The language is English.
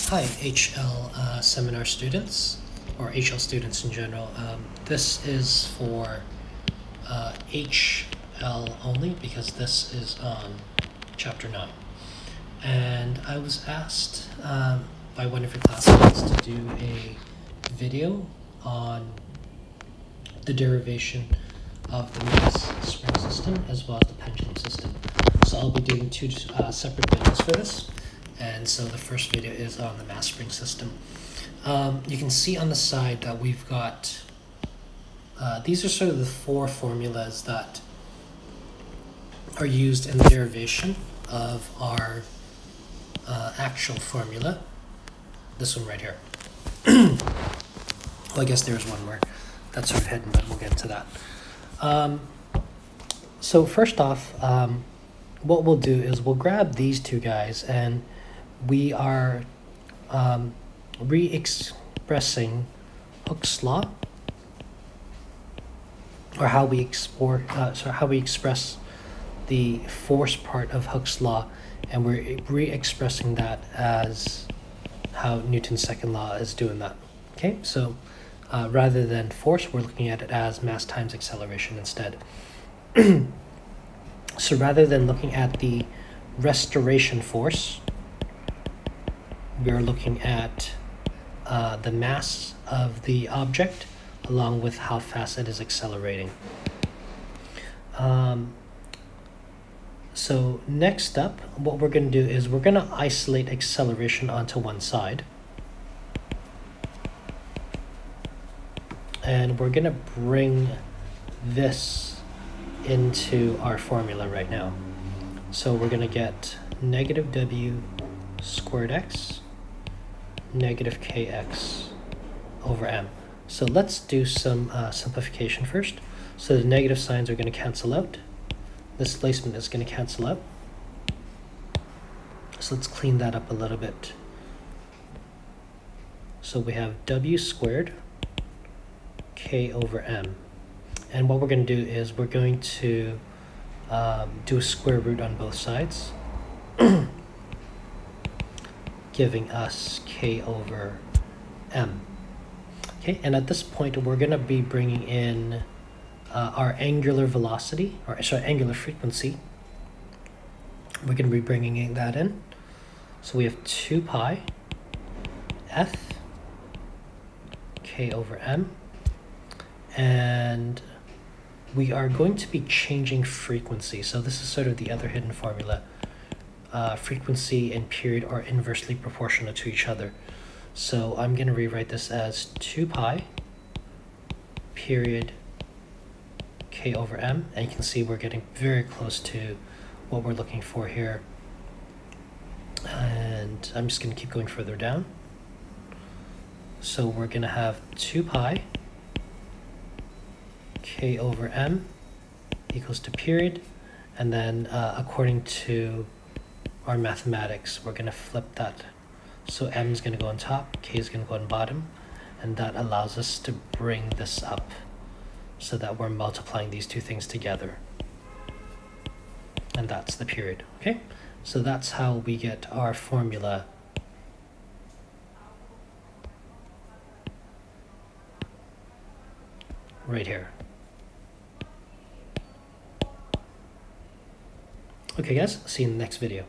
Hi, HL seminar students, or HL students in general. This is for HL only because this is on Chapter 9. And I was asked by one of your classmates to do a video on the derivation of the mass spring system as well as the pendulum system. So I'll be doing two separate videos for this. And so the first video is on the mass spring system. You can see on the side that we've got, these are sort of the four formulas that are used in the derivation of our actual formula. This one right here. Well, I guess there's one more that's sort of hidden, but we'll get into that. So first off, what we'll do is we'll grab these two guys and we are re-expressing Hooke's law, or how we express the force part of Hooke's law, and we're re-expressing that as how Newton's second law is doing that. Okay, so rather than force, we're looking at it as mass times acceleration instead. So rather than looking at the restoration force, we're looking at the mass of the object along with how fast it is accelerating. So next up, what we're going to do is we're going to isolate acceleration onto one side. And we're going to bring this into our formula right now. So we're going to get negative w squared x negative kx over m. So let's do some simplification first. So the negative signs are going to cancel out. Displacement is going to cancel out. So let's clean that up a little bit. So we have w squared k over m. And what we're going to do is we're going to do a square root on both sides, giving us k over m. Okay, and at this point we're going to be bringing in our angular velocity, or sorry, angular frequency. We're going to be bringing that in. So we have 2 pi f k over m, and we are going to be changing frequency. So this is sort of the other hidden formula. Frequency and period are inversely proportional to each other. So I'm going to rewrite this as 2 pi period k over m. And you can see we're getting very close to what we're looking for here. And I'm just going to keep going further down. So we're going to have 2 pi k over m equals to period, and then according to our mathematics we're going to flip that, so m is going to go on top, k is going to go on bottom, and that allows us to bring this up so that we're multiplying these two things together, and that's the period. Okay, so that's how we get our formula right here. Okay guys, see you in the next video.